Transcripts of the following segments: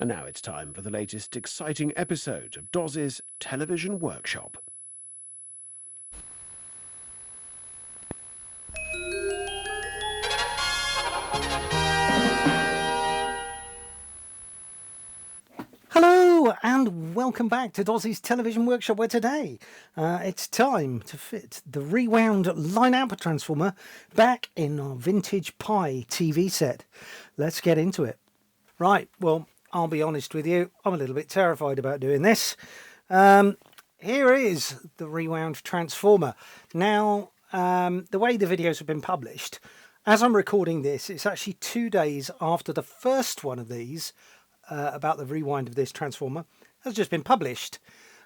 And now it's time for the latest exciting episode of Doz's Television Workshop. Hello and welcome back to Doz's Television Workshop, where today it's time to fit the rewound line-out transformer back in our vintage Pye TV set. Let's get into it. Right, well, I'll be honest with you, I'm a little bit terrified about doing this. Here is the rewound transformer. Now, the way the videos have been published, as I'm recording this, it's actually 2 days after the first one of these about the rewind of this transformer has just been published,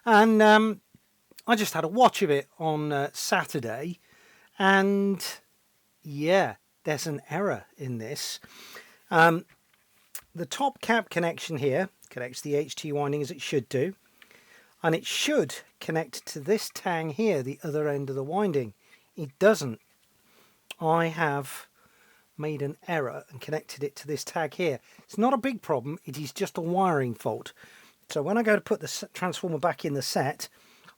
and I just had a watch of it on Saturday, and yeah, there's an error in this. The top cap connection here connects the HT winding as it should do, and it should connect to this tang here, the other end of the winding. It doesn't. I have made an error and connected it to this tag here. It's not a big problem, it is just a wiring fault. So when I go to put the transformer back in the set,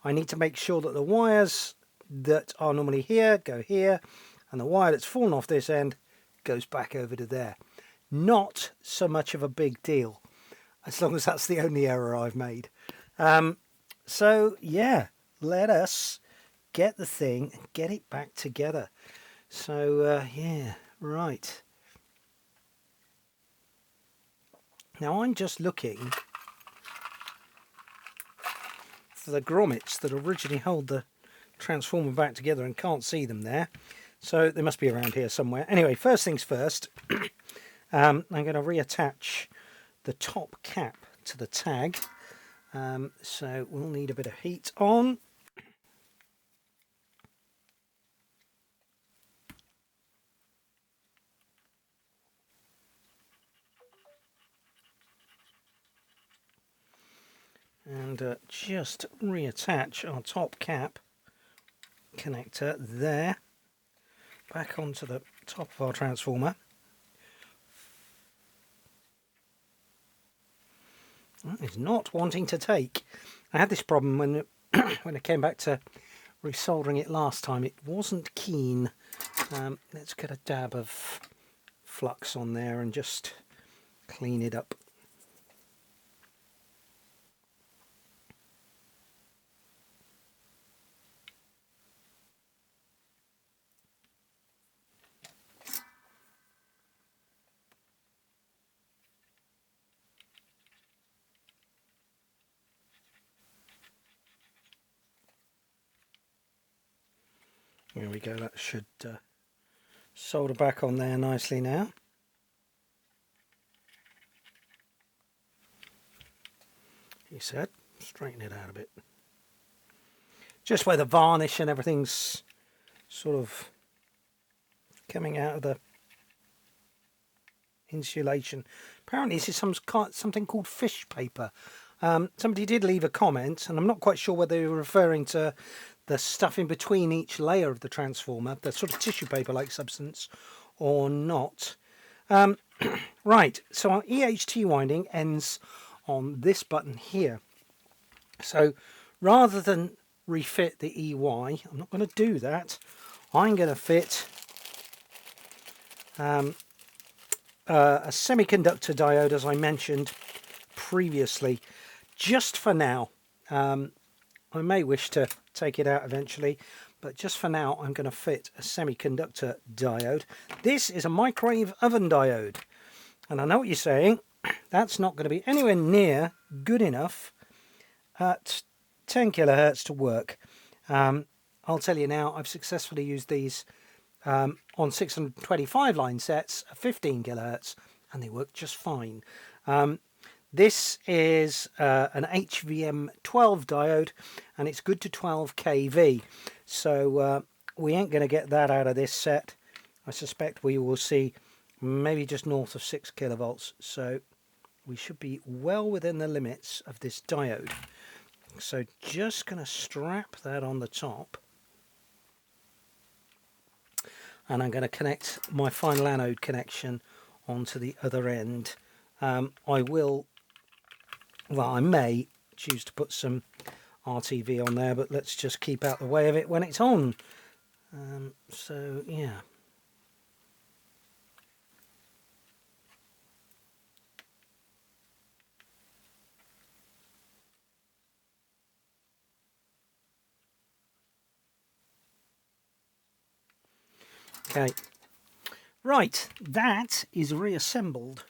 I need to make sure that the wires that are normally here go here, and the wire that's fallen off this end goes back over to there. Not so much of a big deal, as long as that's the only error I've made. So yeah, let us get the thing and get it back together. So yeah. Right. Now I'm just looking for the grommets that originally hold the transformer back together and can't see them there. So they must be around here somewhere. Anyway, first things first, I'm going to reattach the top cap to the tag. So we'll need a bit of heat on. And just reattach our top cap connector there back onto the top of our transformer. That is not wanting to take. I had this problem when when I came back to resoldering it last time. It wasn't keen. Let's get a dab of flux on there and just clean it up. There we go, that should solder back on there nicely now. He said, straighten it out a bit. Just where the varnish and everything's sort of coming out of the insulation. Apparently this is something called fish paper. Somebody did leave a comment, and I'm not quite sure whether they were referring to the stuff in between each layer of the transformer, the sort of tissue paper like substance, or not. Right, so our EHT winding ends on this button here. So rather than refit the EY, I'm not going to do that. I'm going to fit a semiconductor diode, as I mentioned previously, just for now. I may wish to take it out eventually, but just for now I'm going to fit a semiconductor diode. This is a microwave oven diode, and I know what you're saying, that's not going to be anywhere near good enough at 10 kilohertz to work. I'll tell you now, I've successfully used these on 625 line sets at 15 kilohertz, and they work just fine. This is an HVM12 diode, and it's good to 12 kV. So we ain't going to get that out of this set. I suspect we will see maybe just north of 6 kilovolts. So we should be well within the limits of this diode. So just going to strap that on the top. And I'm going to connect my final anode connection onto the other end. I will Well, I may choose to put some RTV on there, but let's just keep out the way of it when it's on. So yeah. Okay, right, that is reassembled.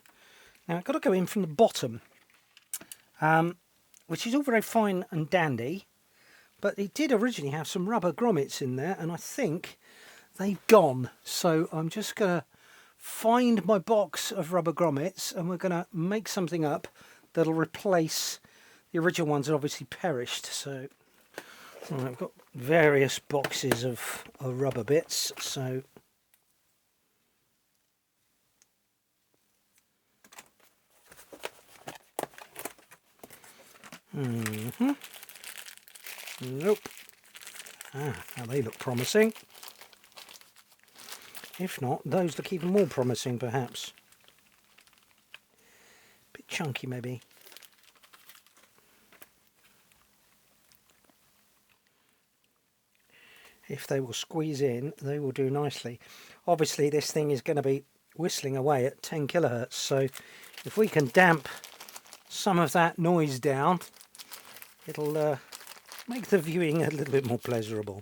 Now I've got to go in from the bottom, which is all very fine and dandy, but it did originally have some rubber grommets in there, and I think they've gone. So I'm just going to find my box of rubber grommets, and we're going to make something up that'll replace the original ones that obviously perished. So I've got various boxes of rubber bits, so nope. Now they look promising. If not, those look even more promising, perhaps. Bit chunky, maybe. If they will squeeze in, they will do nicely. Obviously, this thing is going to be whistling away at 10 kilohertz, so if we can damp some of that noise down, it'll make the viewing a little bit more pleasurable.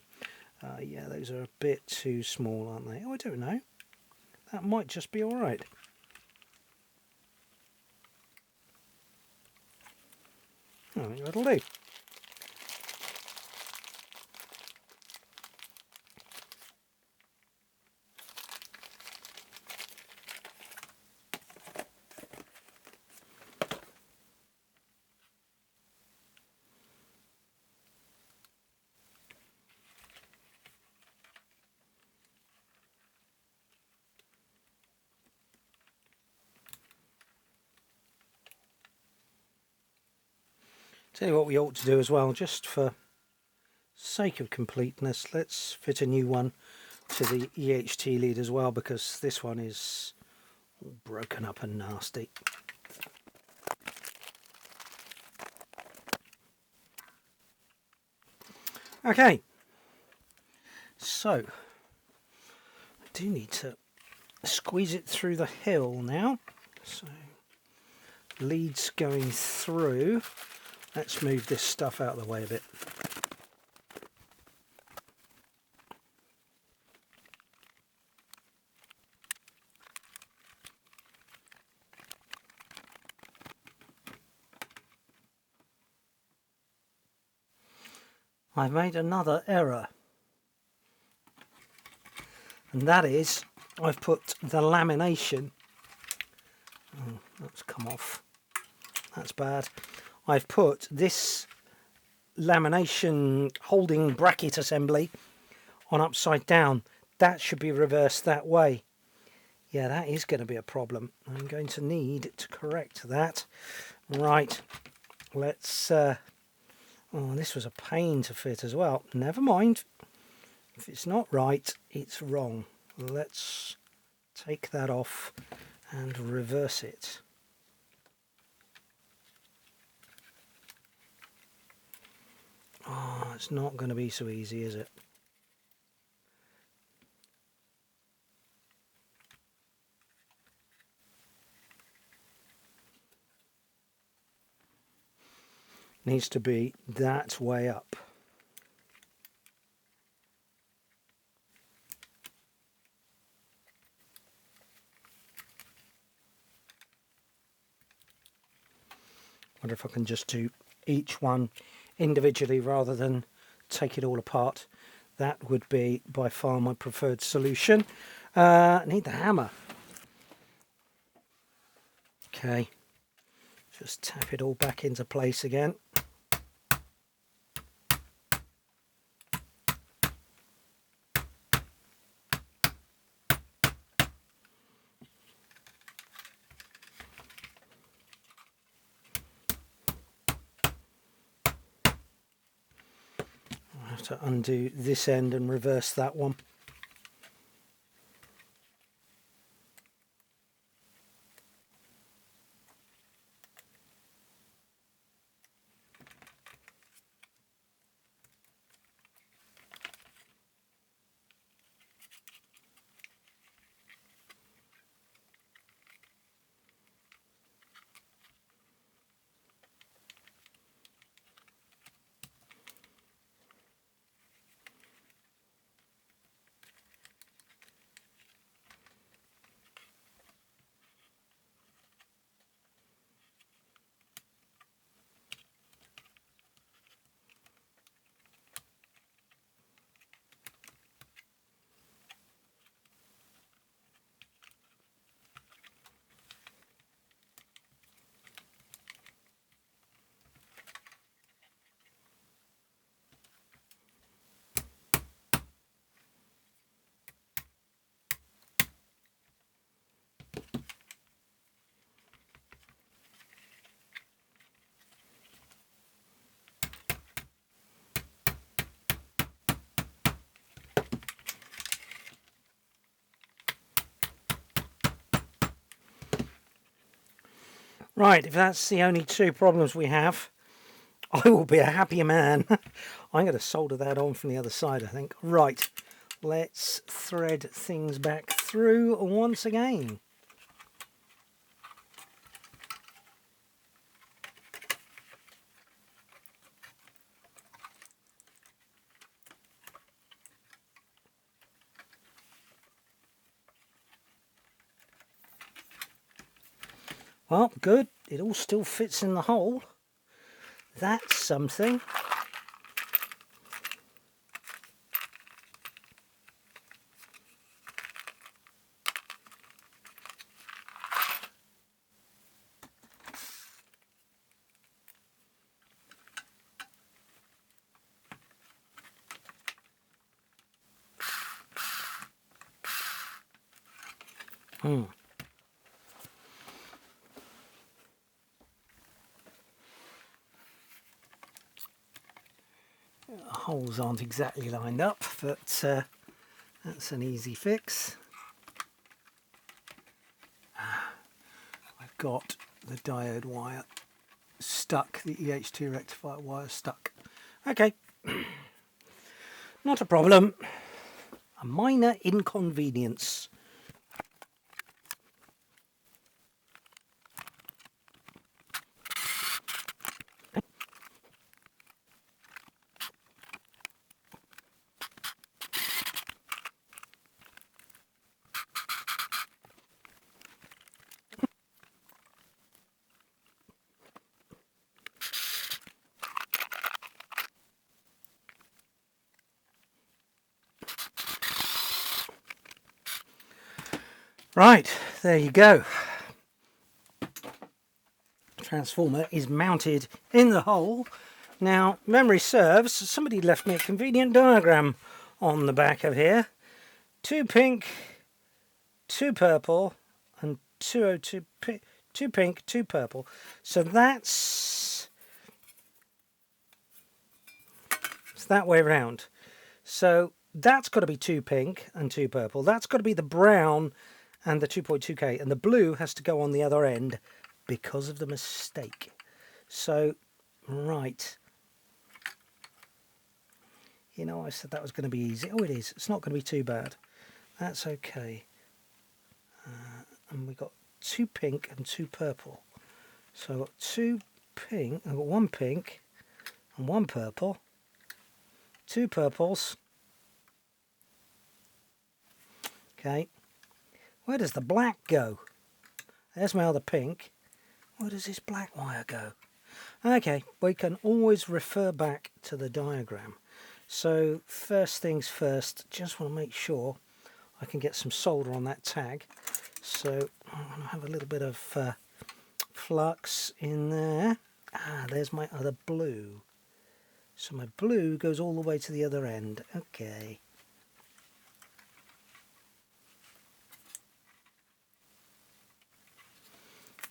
Yeah, those are a bit too small, aren't they? Oh, I don't know. That might just be all right. I think that'll do. Tell you what we ought to do as well, just for sake of completeness, let's fit a new one to the EHT lead as well, because this one is all broken up and nasty. Okay, so I do need to squeeze it through the hill now. So leads going through. Let's move this stuff out of the way a bit. I've made another error, and that is I've put the lamination, oh, that's come off, that's bad. I've put this lamination holding bracket assembly on upside down. That should be reversed that way. Yeah, that is going to be a problem. I'm going to need to correct that. Right, let's oh, this was a pain to fit as well. Never mind. If it's not right, it's wrong. Let's take that off and reverse it. Oh, it's not going to be so easy, is it? Needs to be that way up. Wonder if I can just do each one individually rather than take it all apart. That would be by far my preferred solution. I need the hammer. Okay, just tap it all back into place again. To undo this end and reverse that one. Right, if that's the only two problems we have, I will be a happier man. I'm going to solder that on from the other side, I think. Right, let's thread things back through once again. Well, good. It all still fits in the hole. That's something. Holes aren't exactly lined up, but that's an easy fix. I've got the diode wire stuck, the EH2 rectifier wire stuck. Okay, not a problem. A minor inconvenience. Right, there you go. Transformer is mounted in the hole. Now, memory serves, somebody left me a convenient diagram on the back of here. 2 pink, 2 purple, and 2 pink, 2 purple. So that's it's that way round. So that's got to be 2 pink and 2 purple. That's got to be the brown and the 2.2K, and the blue has to go on the other end because of the mistake. So, right. You know, I said that was going to be easy. Oh, it is. It's not going to be too bad. That's okay. And we got 2 pink and 2 purple. So I've got 2 pink, I've got 1 pink and 1 purple. 2 purples. Okay. Where does the black go? There's my other pink. Where does this black wire go? Okay, we can always refer back to the diagram. So first things first, just want to make sure I can get some solder on that tag. So I'm going to have a little bit of flux in there. There's my other blue. So my blue goes all the way to the other end. Okay.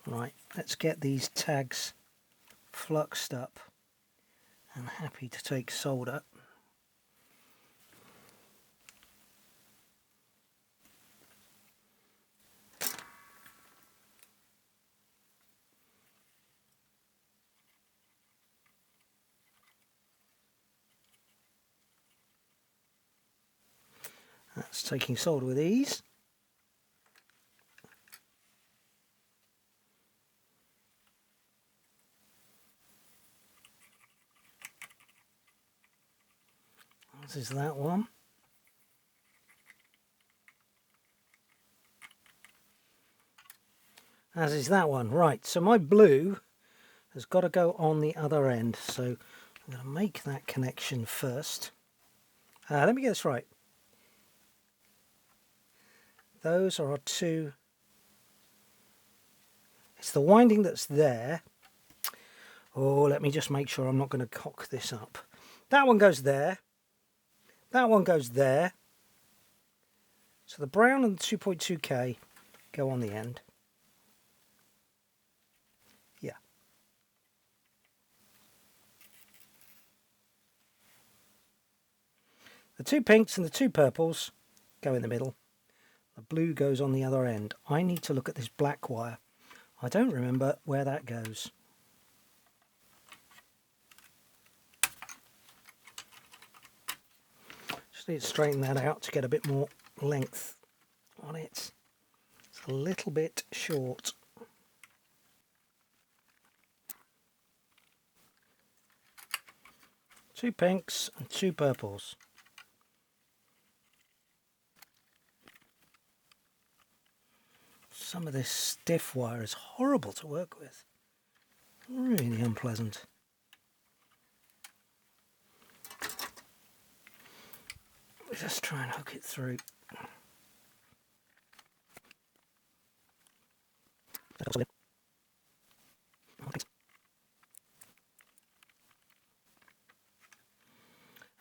Right, let's get these tags fluxed up. I'm happy to take solder. That's taking solder with ease. This is that one. As is that one. Right, so my blue has got to go on the other end. So I'm going to make that connection first. Let me get this right. Those are our 2. It's the winding that's there. Oh, let me just make sure I'm not going to cock this up. That one goes there. That one goes there. So the brown and the 2.2K go on the end. Yeah. The 2 pinks and the 2 purples go in the middle. The blue goes on the other end. I need to look at this black wire. I don't remember where that goes. Just need to straighten that out to get a bit more length on it. It's a little bit short. Two pinks and two purples. Some of this stiff wire is horrible to work with. Really unpleasant. Just try and hook it through.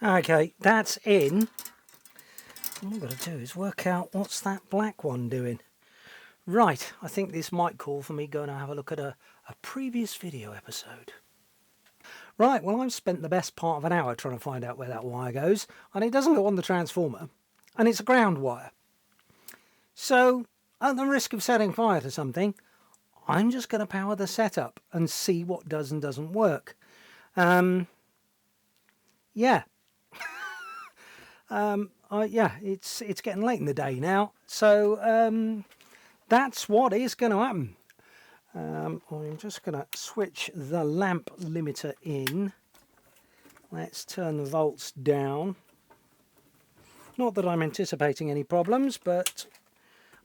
Okay, that's in. All I've got to do is work out what's that black one doing. Right, I think this might call for me going to have a look at a previous video episode. Right, well, I've spent the best part of an hour trying to find out where that wire goes, and it doesn't go on the transformer, and it's a ground wire. So, at the risk of setting fire to something, I'm just going to power the setup and see what does and doesn't work. Yeah. Yeah, it's getting late in the day now, so that's what is going to happen. I'm just going to switch the lamp limiter in. Let's turn the volts down. Not that I'm anticipating any problems, but,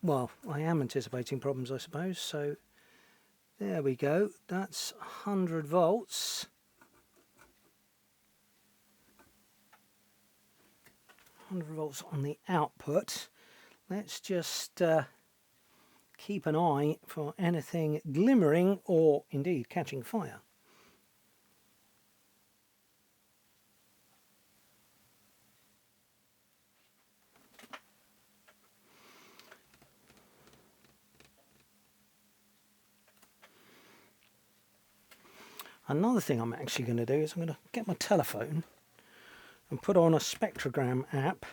well, I am anticipating problems, I suppose. So there we go. That's 100 volts. 100 volts on the output. Let's just keep an eye for anything glimmering or indeed catching fire. Another thing I'm actually going to do is I'm going to get my telephone and put on a spectrogram app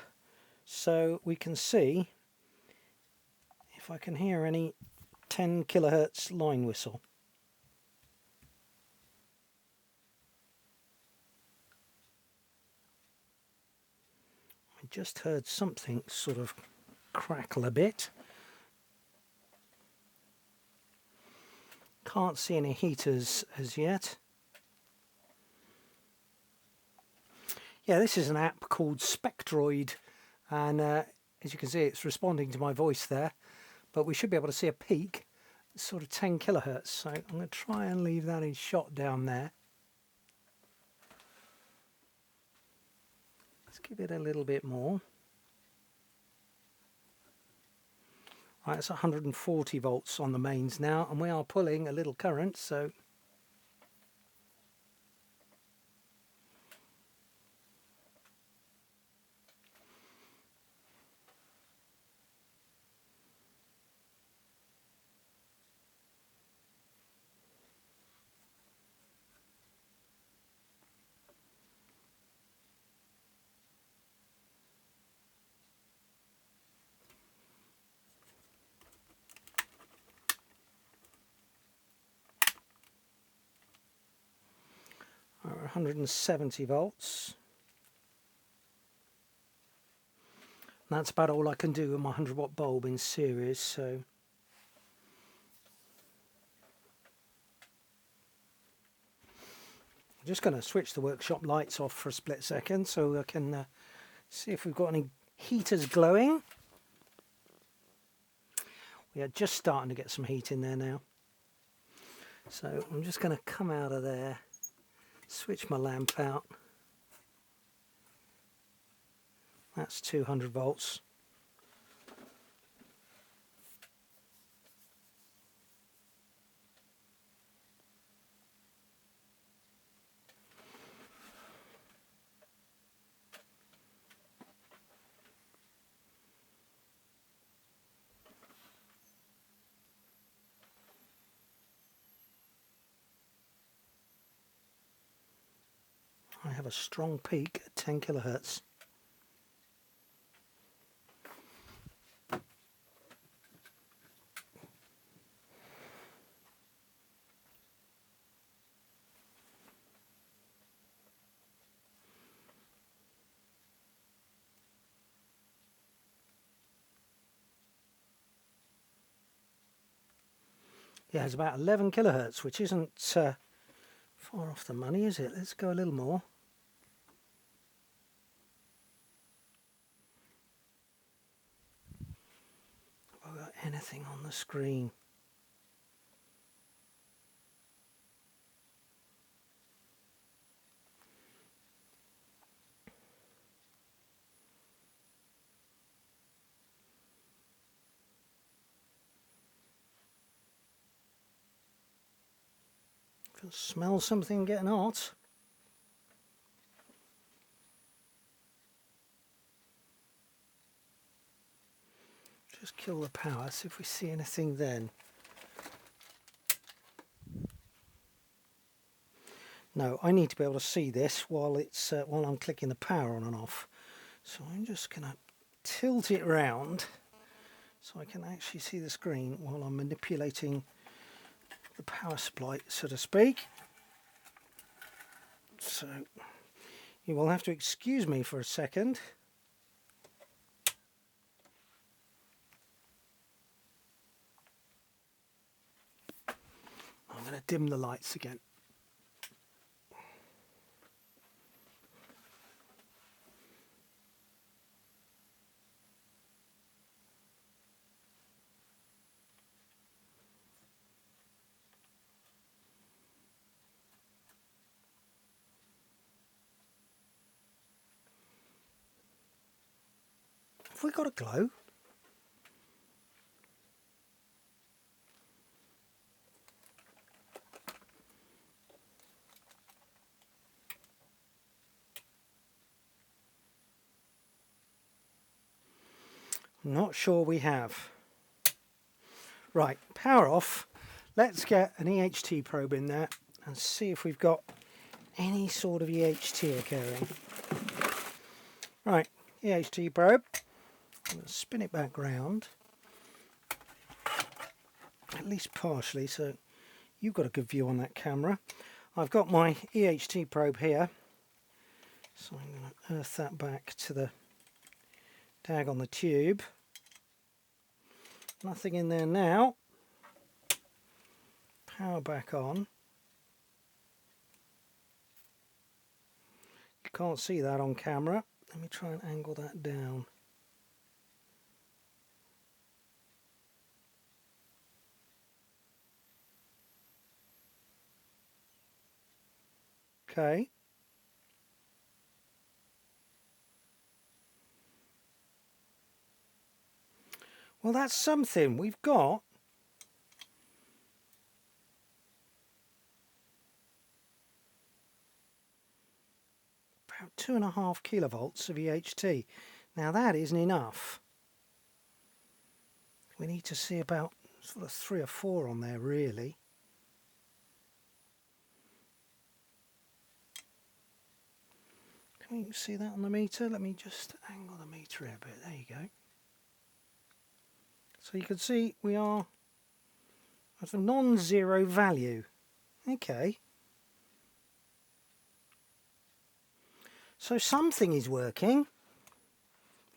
so we can see if I can hear any 10 kilohertz line whistle. I just heard something sort of crackle a bit. Can't see any heaters as yet. Yeah, this is an app called Spectroid, and as you can see, it's responding to my voice there, but we should be able to see a peak, sort of 10 kilohertz. So I'm going to try and leave that in shot down there. Let's give it a little bit more. Right, it's 140 volts on the mains now, and we are pulling a little current, so we're 170 volts. That's about all I can do with my 100-watt bulb in series, so I'm just going to switch the workshop lights off for a split second so I can see if we've got any heaters glowing. We are just starting to get some heat in there now. So I'm just going to come out of there, switch my lamp out. That's 200 volts. I have a strong peak at 10 kilohertz. Yeah, it's about 11 kilohertz, which isn't far off the money, is it? Let's go a little more. Have I got anything on the screen? I can smell something getting hot. Just kill the power, see if we see anything then. No, I need to be able to see this while it's while I'm clicking the power on and off. So I'm just going to tilt it round so I can actually see the screen while I'm manipulating the power supply, so to speak. So you will have to excuse me for a second. I'm going to dim the lights again. Have we got a glow? Not sure we have. Right, power off. Let's get an EHT probe in there and see if we've got any sort of EHT occurring. Right, EHT probe. I'm going to spin it back round, at least partially, so you've got a good view on that camera. I've got my EHT probe here, so I'm going to earth that back to the tag on the tube. Nothing in there now. Power back on. You can't see that on camera. Let me try and angle that down. Okay. Well, that's something. We've got about 2.5 kilovolts of EHT. Now that isn't enough. We need to see about sort of 3 or 4 on there, really. Can you see that on the meter? Let me just angle the meter a bit. There you go. So you can see we are at a non-zero value. Okay. So something is working.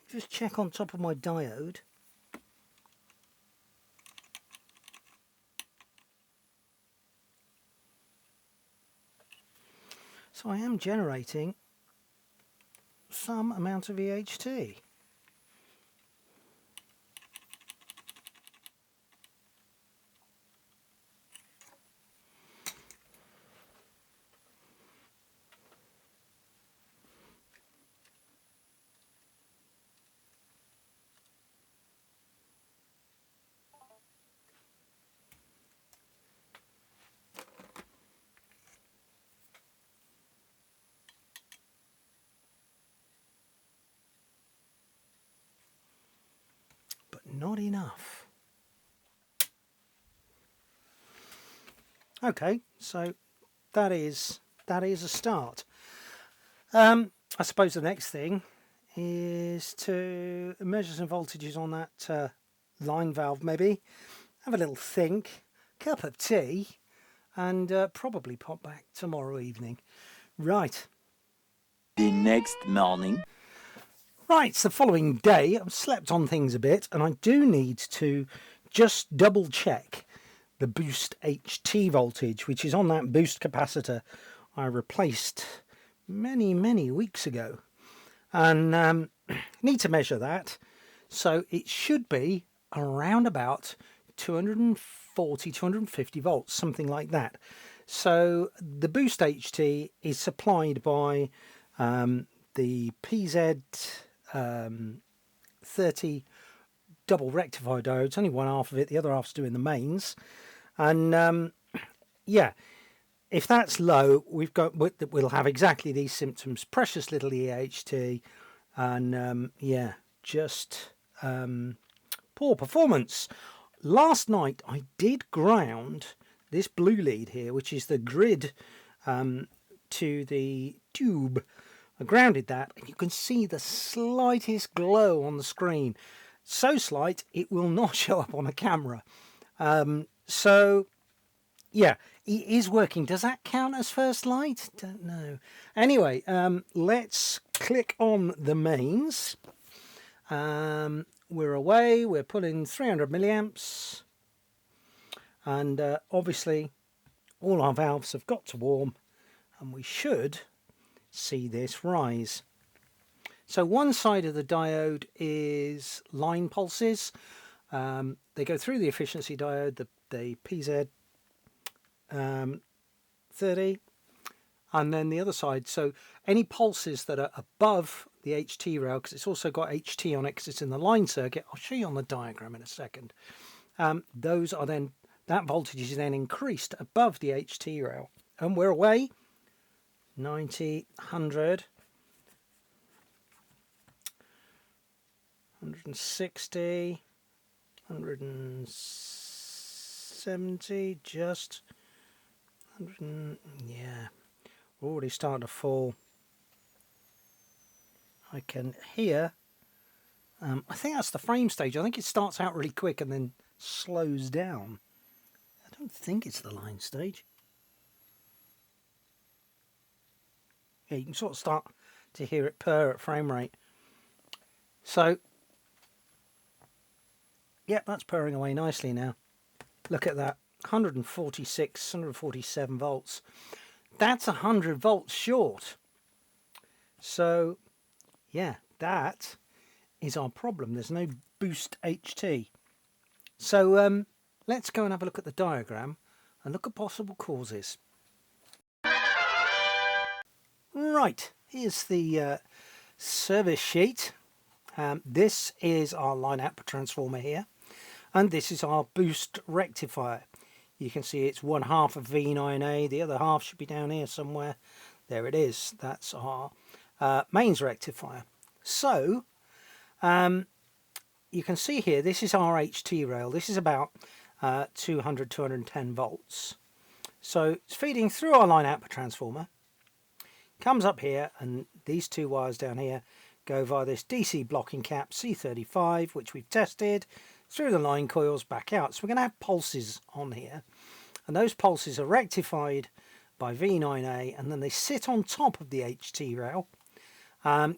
Just check on top of my diode. So I am generating some amount of EHT. Not enough. Okay, so that is a start. I suppose the next thing is to measure some voltages on that line valve, maybe have a little think, cup of tea, and probably pop back tomorrow evening. Right. The next morning. Right, it's the following day. I've slept on things a bit, and I do need to just double check the boost HT voltage, which is on that boost capacitor I replaced many weeks ago. And need to measure that. So it should be around about 240, 250 volts, something like that. So the boost HT is supplied by the PZ 30 double rectifier diodes. Only one half of it, the other half's doing the mains. And yeah, if that's low, we'll have exactly these symptoms. Precious little EHT, and yeah, just poor performance. Last night I did ground this blue lead here, which is the grid to the tube. I grounded that, and you can see the slightest glow on the screen. So slight, it will not show up on a camera. So, yeah, it is working. Does that count as first light? Don't know. Anyway, let's click on the mains. We're away. We're pulling 300 milliamps. And obviously, all our valves have got to warm, and we should see this rise. So one side of the diode is line pulses. They go through the efficiency diode, the PZ 30, and then the other side. So any pulses that are above the HT rail, because it's also got HT on it because it's in the line circuit. I'll show you on the diagram in a second. Those are then, that voltage is then increased above the HT rail. And we're away. 90, 100, 160, 170, just 100, yeah, we're already starting to fall. I can hear, I think that's the frame stage. I think it starts out really quick and then slows down. I don't think it's the line stage. Yeah, you can sort of start to hear it purr at frame rate. So, yeah, that's purring away nicely now. Look at that, 146, 147 volts. That's 100 volts short. So, yeah, that is our problem. There's no boost HT. So, let's go and have a look at the diagram and look at possible causes. Right, here's the service sheet. This is our line output transformer here, and this is our boost rectifier. You can see it's one half of V9A, the other half should be down here somewhere. There it is, that's our mains rectifier. So, you can see here, this is our HT rail. This is about 200, 210 volts. So it's feeding through our line output transformer. Comes up here, and these two wires down here go via this DC blocking cap C35, which we've tested, through the line coils back out. So we're going to have pulses on here, and those pulses are rectified by V9A, and then they sit on top of the HT rail,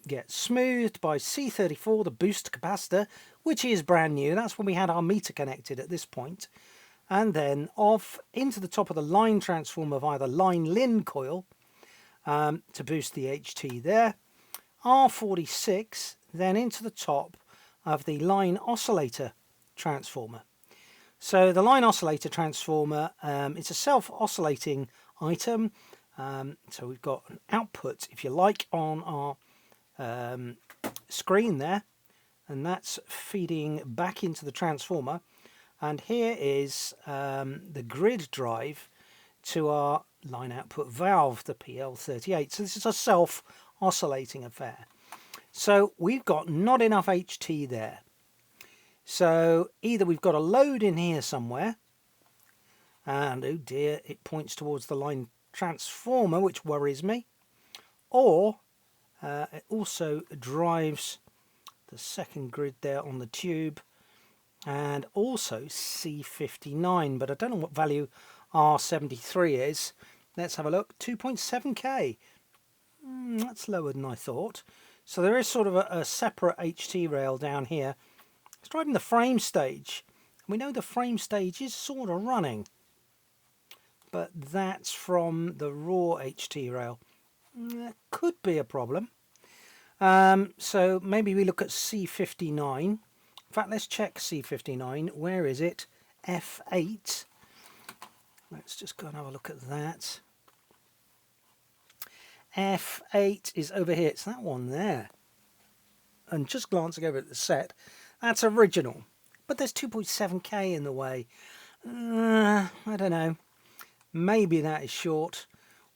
get smoothed by C34, the boost capacitor, which is brand new. That's when we had our meter connected at this point, and then off into the top of the line transformer via the line LIN coil, to boost the HT there. R46 then into the top of the line oscillator transformer. So the line oscillator transformer, it's a self-oscillating item. So we've got an output, if you like, on our screen there, and that's feeding back into the transformer. And here is the grid drive to our line output valve, the Pye LV30. So this is a self-oscillating affair. So we've got not enough HT there. So either we've got a load in here somewhere, and oh dear, it points towards the line transformer, which worries me, or it also drives the second grid there on the tube, and also C59, but I don't know what value R73 is. Let's have a look. 2.7k. That's lower than I thought. So there is sort of a separate HT rail down here. It's driving the frame stage, We know the frame stage is sort of running, but that's from the raw HT rail. That could be a problem. So maybe we look at C59. In fact, let's check C59. Where is it? F8. Let's just go and have a look at that. F8 is over here. It's that one there. And just glancing over at the set, that's original. But there's 2.7K in the way. I don't know. Maybe that is short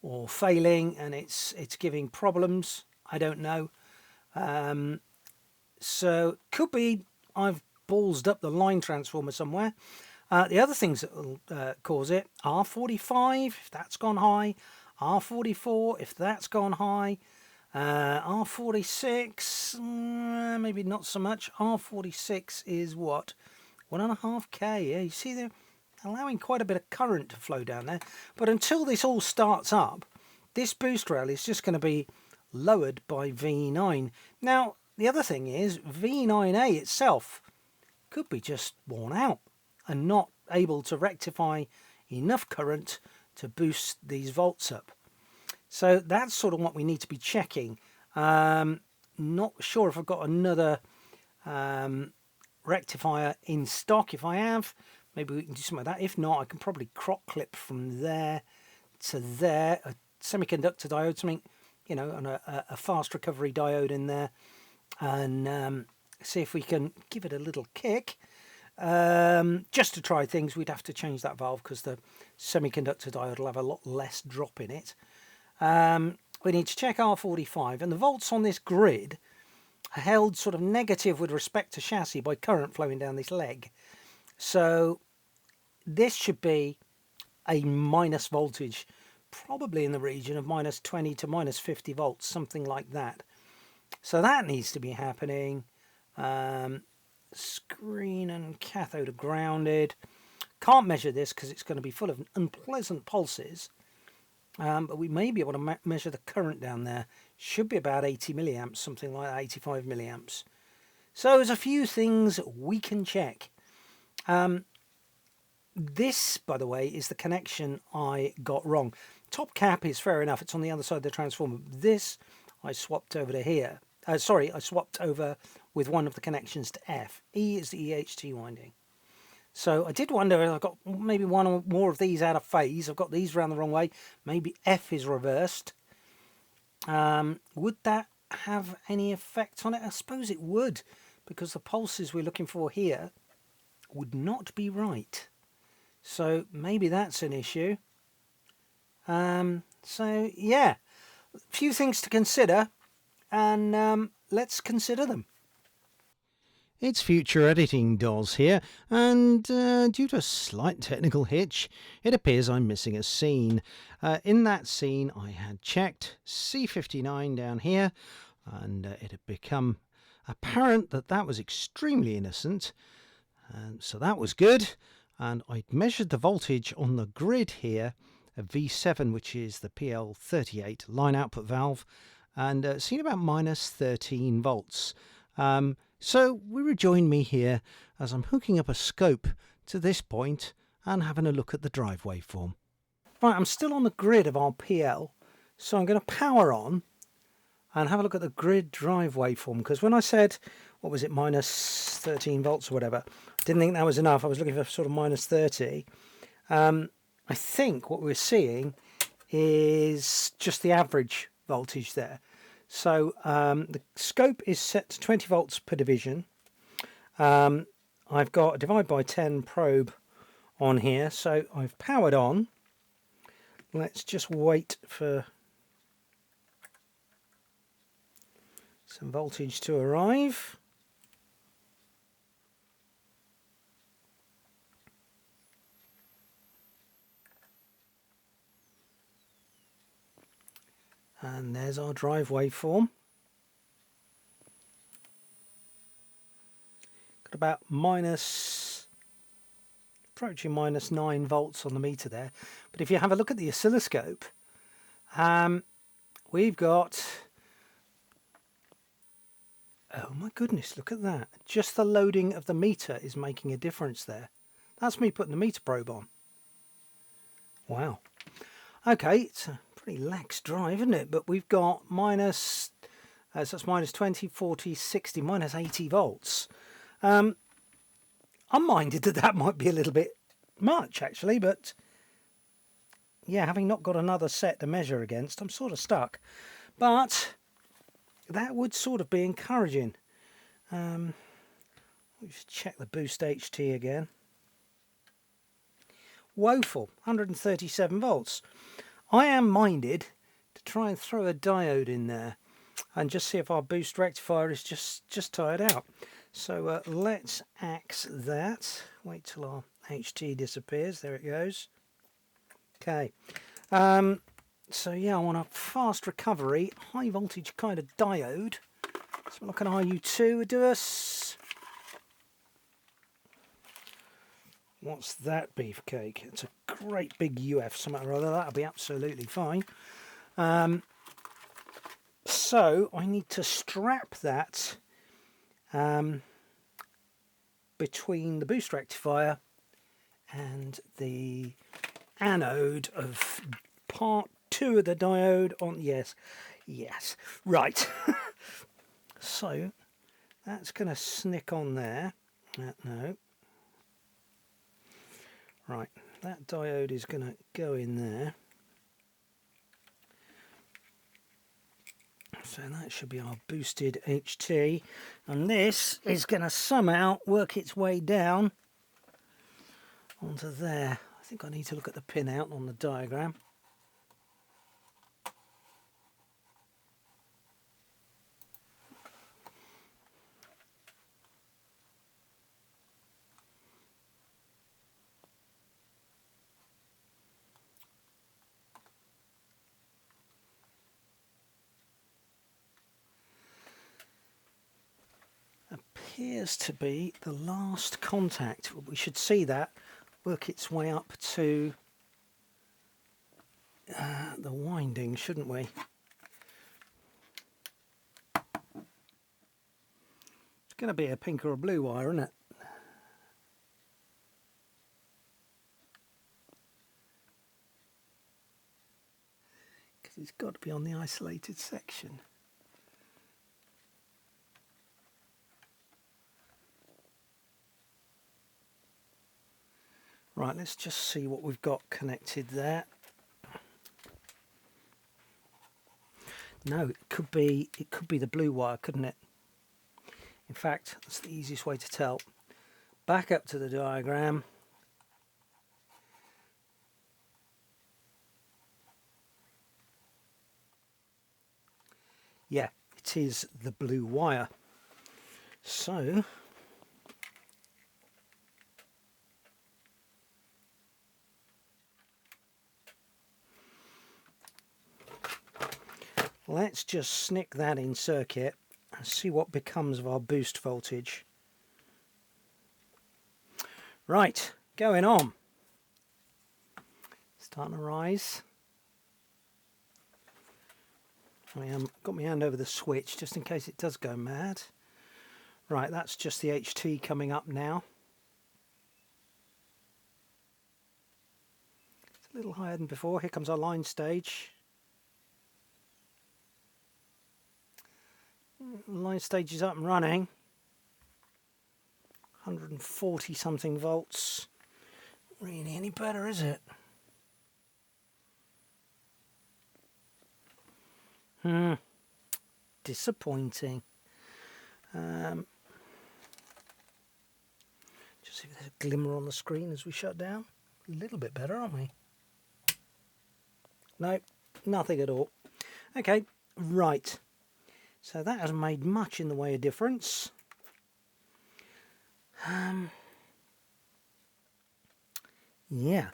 or failing and it's giving problems. I don't know. So could be I've ballsed up the line transformer somewhere. The other things that will cause it, R45 if that's gone high, R44 if that's gone high, R46 maybe not so much. R46 is what, 1.5K. Yeah, you see they're allowing quite a bit of current to flow down there, but until this all starts up, this boost rail is just going to be lowered by V9. Now the other thing is V9A itself could be just worn out and not able to rectify enough current to boost these volts up. So that's sort of what we need to be checking. Not sure if I've got another rectifier in stock. If I have, maybe we can do something like that. If not, I can probably crop clip from there to there, a semiconductor diode, something, you know, and a fast recovery diode in there, and see if we can give it a little kick. Just to try things, we'd have to change that valve because the semiconductor diode will have a lot less drop in it. We need to check R45, and the volts on this grid are held sort of negative with respect to chassis by current flowing down this leg. So this should be a minus voltage, probably in the region of minus 20 to minus 50 volts, something like that. So that needs to be happening. Screen and cathode are grounded. Can't measure this because it's going to be full of unpleasant pulses. But we may be able to measure the current down there. Should be about 80 milliamps, something like that, 85 milliamps. So there's a few things we can check. This, by the way, is the connection I got wrong. Top cap is fair enough. It's on the other side of the transformer. This I swapped over to here. I swapped over with one of the connections to F. E is the EHT winding. So I did wonder if I've got maybe one or more of these out of phase. I've got these around the wrong way. Maybe F is reversed. Would that have any effect on it? I suppose it would, because the pulses we're looking for here would not be right. So maybe that's an issue. So yeah, a few things to consider, and let's consider them. It's Future Editing Doz here, and due to a slight technical hitch, it appears I'm missing a scene. In that scene I had checked C59 down here, and it had become apparent that that was extremely innocent, and so that was good. And I'd measured the voltage on the grid here, a V7, which is the Pye LV30 line output valve, and seen about minus 13 volts. So we rejoin me here as I'm hooking up a scope to this point and having a look at the drive waveform. Right, I'm still on the grid of our PL, so I'm going to power on and have a look at the grid drive waveform, because when I said, what was it, minus 13 volts or whatever, I didn't think that was enough. I was looking for sort of minus 30. I think what we're seeing is just the average voltage there. So the scope is set to 20 volts per division. I've got a divide by 10 probe on here, so I've powered on. Let's just wait for some voltage to arrive. And there's our drive waveform. Got about approaching minus 9 volts on the meter there. But if you have a look at the oscilloscope, we've got, oh my goodness, look at that. Just the loading of the meter is making a difference there. That's me putting the meter probe on. Wow. Okay, it's a pretty lax drive, isn't it? But we've got minus, so that's minus 20, 40, 60, minus 80 volts. I'm minded that might be a little bit much, actually, but yeah, having not got another set to measure against, I'm sort of stuck. But that would sort of be encouraging. We'll just check the boost HT again. Woeful, 137 volts. I am minded to try and throw a diode in there and just see if our boost rectifier is just tired out. So let's axe that. Wait till our HT disappears. There it goes. Okay. So yeah, I want a fast recovery, high voltage kind of diode. So like an RU2 would do us. What's that beefcake? It's a great big UF something or other. That'll be absolutely fine. So I need to strap that between the boost rectifier and the anode of part 2 of the diode on. Yes, right. So that's going to snick on there. No. Right, that diode is going to go in there. So that should be our boosted HT. And this is going to somehow work its way down onto there. I think I need to look at the pin out on the diagram. Appears to be the last contact. We should see that work its way up to the winding, shouldn't we? It's going to be a pink or a blue wire, isn't it? Because it's got to be on the isolated section. Right, let's just see what we've got connected there. No, it could be the blue wire, couldn't it? In fact, that's the easiest way to tell. Back up to the diagram. Yeah, it is the blue wire. So let's just snick that in circuit and see what becomes of our boost voltage. Right, going on. Starting to rise. I got my hand over the switch just in case it does go mad. Right, that's just the HT coming up now. It's a little higher than before. Here comes our line stage. Line stage is up and running. 140 something volts. Really any better, is it? Disappointing. Just see if there's a glimmer on the screen as we shut down. A little bit better, aren't we? No, nothing at all. Okay, right. So that hasn't made much in the way of difference. Yeah.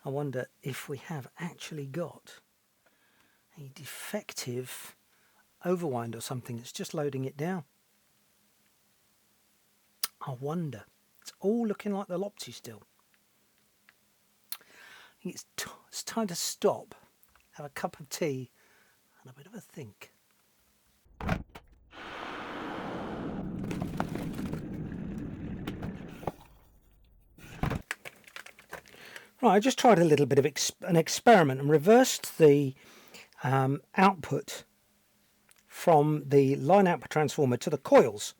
I wonder if we have actually got a defective overwind or something that's just loading it down. I wonder. It's all looking like the Lopsy still. I think it's time to stop, have a cup of tea and a bit of a think. Right, I just tried a little bit of an experiment and reversed the output from the line output transformer to the coils,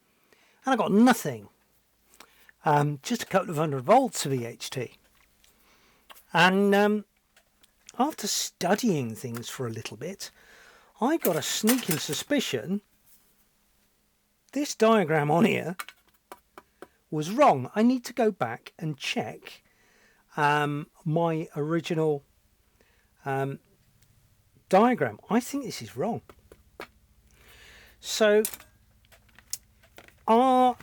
and I got nothing. Just a couple of 100 volts of EHT. And after studying things for a little bit, I got a sneaking suspicion this diagram on here was wrong. I need to go back and check my original diagram. I think this is wrong. So our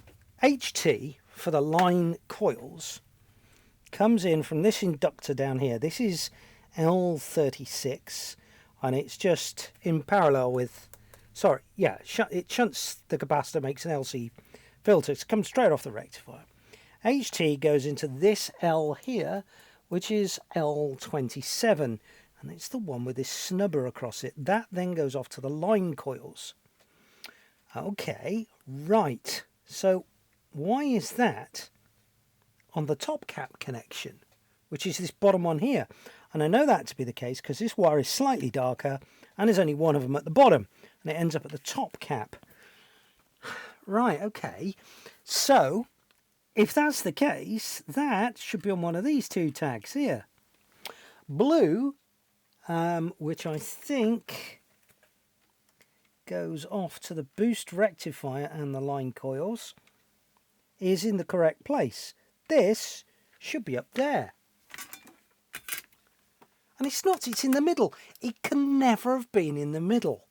HT for the line coils comes in from this inductor down here. This is L36, and it's just in parallel with, sorry, yeah, it shunts the capacitor, makes an LC filter. It comes straight off the rectifier. HT goes into this L here, which is L27, and it's the one with this snubber across it. That then goes off to the line coils. Okay, right. So why is that on the top cap connection, which is this bottom one here? And I know that to be the case because this wire is slightly darker and there's only one of them at the bottom, and it ends up at the top cap. Right, okay. So if that's the case, that should be on one of these two tags here. Blue, which I think goes off to the boost rectifier and the line coils, is in the correct place. This should be up there. And it's not, it's in the middle. It can never have been in the middle.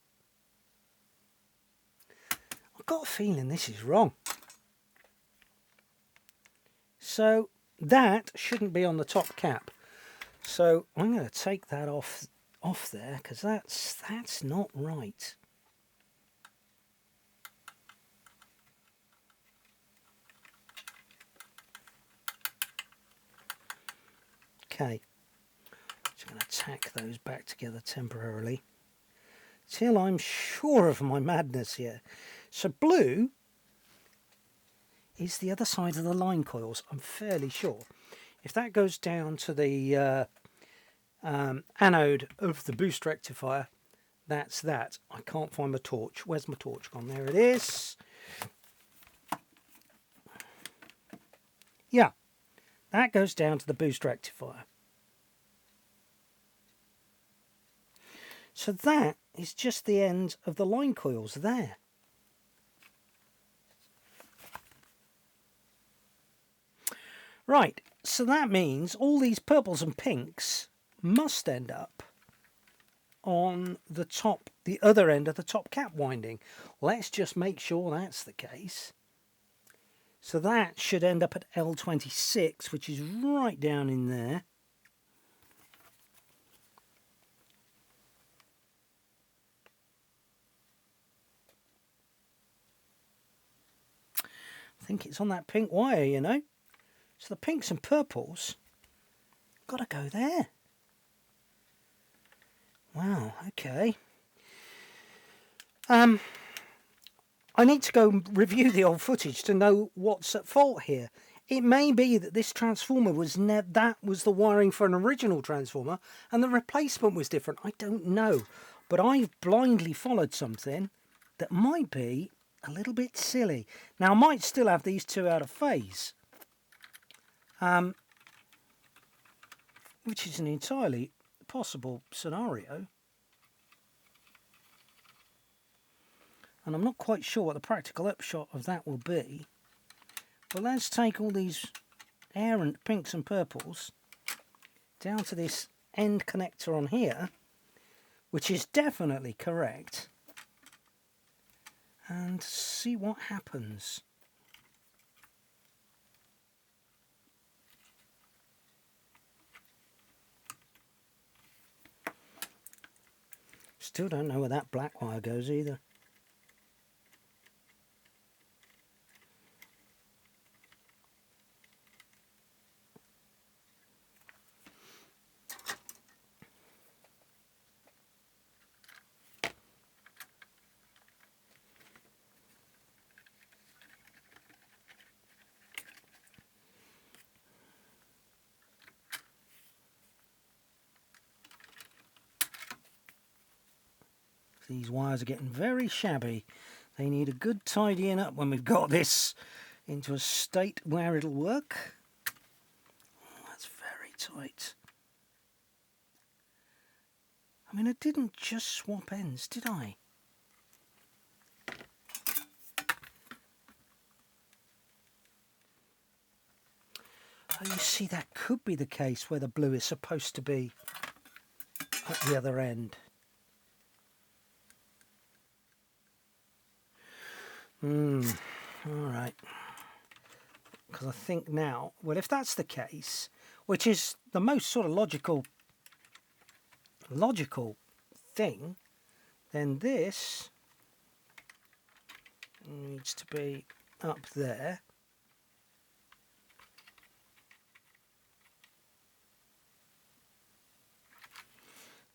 I've got a feeling this is wrong. So that shouldn't be on the top cap. So I'm going to take that off there because that's not right. Okay, just going to tack those back together temporarily till I'm sure of my madness here. So blue is the other side of the line coils, I'm fairly sure. If that goes down to the anode of the boost rectifier, that's that. I can't find my torch. Where's my torch gone? There it is. Yeah, that goes down to the boost rectifier. So that is just the end of the line coils there. Right, so that means all these purples and pinks must end up on the top, the other end of the top cap winding. Let's just make sure that's the case. So that should end up at L26, which is right down in there. I think it's on that pink wire, you know. So the pinks and purples got to go there. Wow, okay. I need to go review the old footage to know what's at fault here. It may be that this transformer was that was the wiring for an original transformer and the replacement was different. I don't know. But I've blindly followed something that might be a little bit silly. Now, I might still have these two out of phase, which is an entirely possible scenario. And I'm not quite sure what the practical upshot of that will be. But let's take all these errant pinks and purples down to this end connector on here, which is definitely correct, and see what happens. Still don't know where that black wire goes either. These wires are getting very shabby. They need a good tidying up when we've got this into a state where it'll work. Oh, that's very tight. I mean, I didn't just swap ends, did I? Oh, you see, that could be the case where the blue is supposed to be at the other end. Alright. Because I think now, well, if that's the case, which is the most sort of logical thing, then this needs to be up there.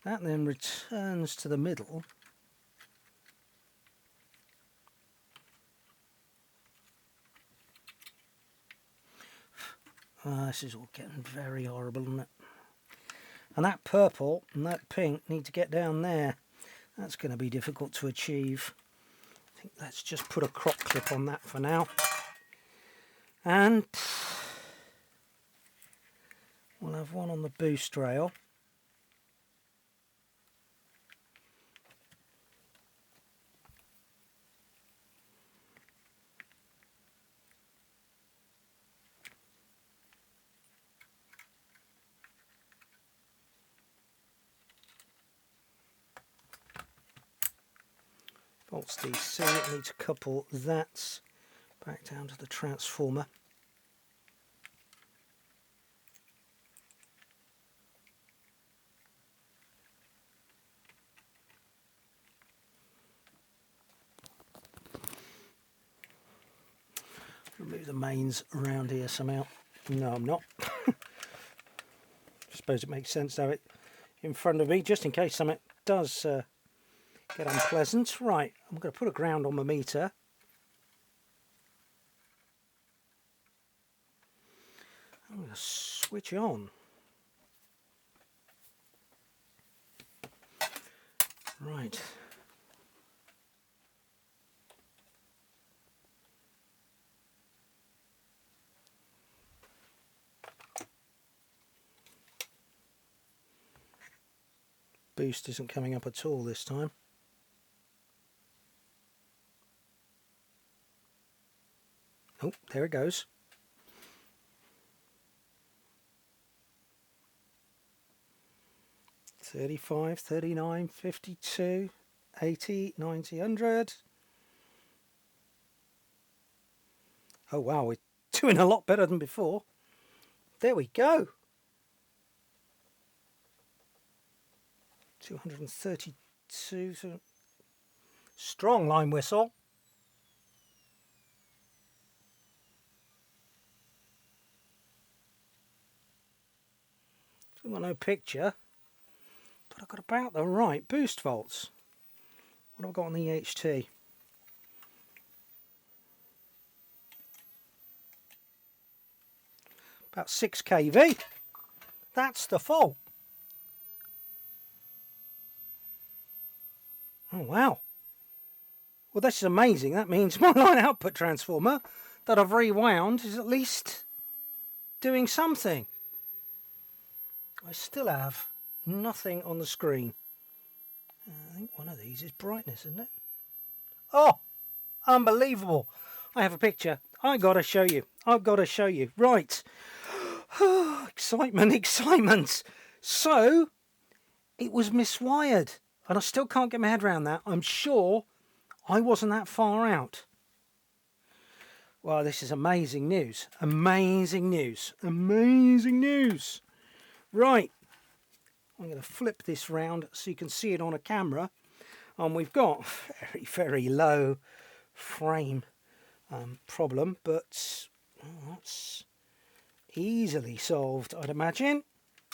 That then returns to the middle. Oh, this is all getting very horrible, isn't it? And that purple and that pink need to get down there. That's going to be difficult to achieve. I think let's just put a crop clip on that for now. And we'll have one on the boost rail. Bolts DC, it needs to couple that back down to the transformer. Remove the mains around here somehow. No, I'm not. I suppose it makes sense to have it in front of me just in case something does get unpleasant. Right, I'm going to put a ground on my meter. I'm going to switch on. Right. Boost isn't coming up at all this time. Oh, there it goes. $35, $39, $52, $80, $90, $100. Oh wow, we're doing a lot better than before. There we go. 232. Strong line whistle. Still got no picture, but I've got about the right boost volts. What have I got on the EHT? About 6 kV. That's the fault. Oh wow. Well, this is amazing. That means my line output transformer that I've rewound is at least doing something. I still have nothing on the screen. I think one of these is brightness, isn't it? Oh, unbelievable. I have a picture. I gotta show you. I've got to show you. Right. Excitement, excitement. So, it was miswired. And I still can't get my head around that. I'm sure I wasn't that far out. Well, this is amazing news. Amazing news. Amazing news. Right. I'm going to flip this round so you can see it on a camera. And we've got very, very low frame problem. But that's easily solved, I'd imagine.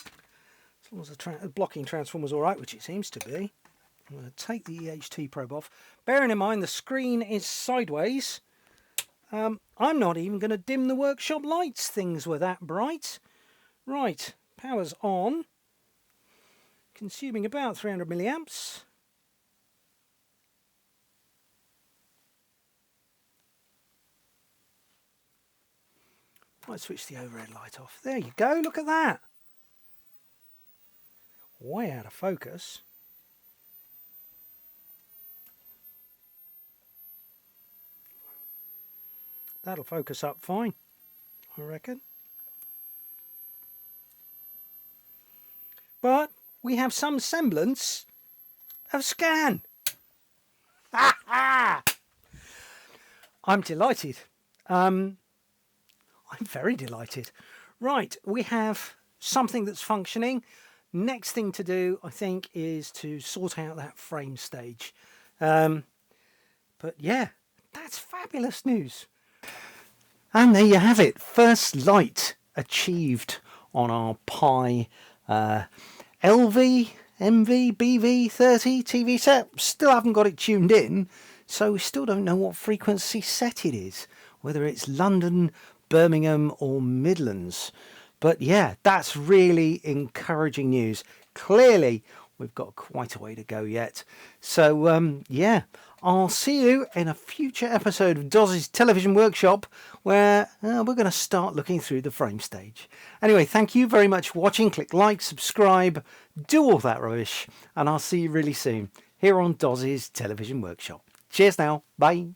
As long as the blocking transformer's all right, which it seems to be. I'm going to take the EHT probe off. Bearing in mind the screen is sideways, I'm not even going to dim the workshop lights. Things were that bright. Right, power's on. Consuming about 300 milliamps. Might switch the overhead light off. There you go, look at that. Way out of focus. That'll focus up fine, I reckon. But we have some semblance of scan. I'm delighted. I'm very delighted. Right, we have something that's functioning. Next thing to do, I think, is to sort out that frame stage. But yeah, that's fabulous news. And there you have it. First light achieved on our Pye LV, MV, BV30 TV set. Still haven't got it tuned in, so we still don't know what frequency set it is, whether it's London, Birmingham or Midlands. But yeah, that's really encouraging news. Clearly, we've got quite a way to go yet. So yeah, I'll see you in a future episode of Doz's Television Workshop, where we're going to start looking through the frame stage. Anyway, thank you very much for watching. Click like, subscribe, do all that rubbish, and I'll see you really soon here on Doz's Television Workshop. Cheers now. Bye.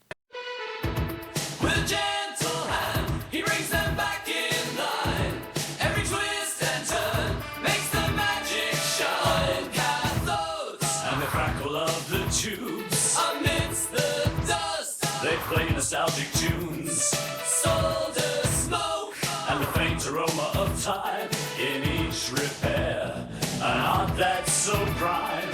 With a gentle hand, he brings them back in line. Every twist and turn makes the magic shine. Cathodes and the crackle of the tubes amidst the dust. They play nostalgic tunes, solder smoke, and the faint aroma of time in each repair. An art that's so prime.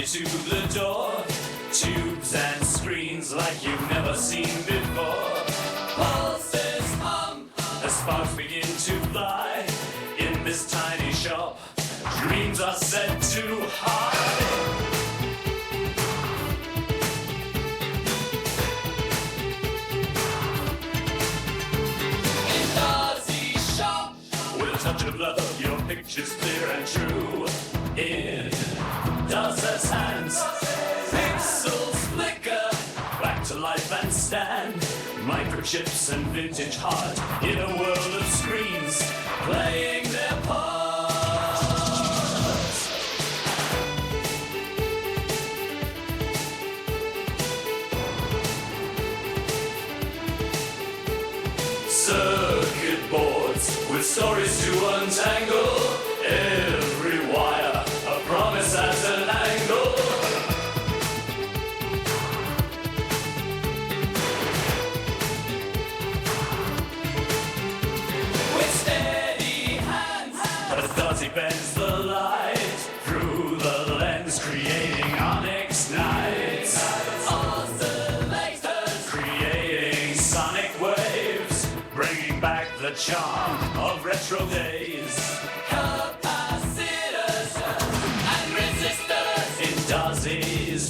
To the door, tubes and screens like you've never seen before. Pulses hum as sparks begin to fly. In this tiny shop, dreams are set too high. In Darcy's shop, with a touch of love, your picture's clear and true. In Does hands, pixels flicker, back to life and stand. Microchips and vintage heart in a world of screens, playing their parts. Circuit boards with stories to untangle. Every wire a promise as an angle. With steady hands, as Darcy bends the light through the lens, creating onyx nights. Oscillators, creating sonic waves, bringing back the charm of retro days.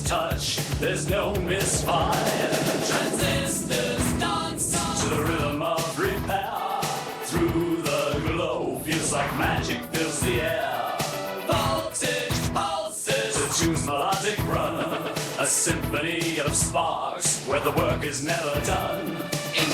Touch, there's no misfire. Transistors dance to the rhythm of repair. Through the glow, feels like magic fills the air. Voltage pulses, the tune's melodic run. A symphony of sparks where the work is never done. In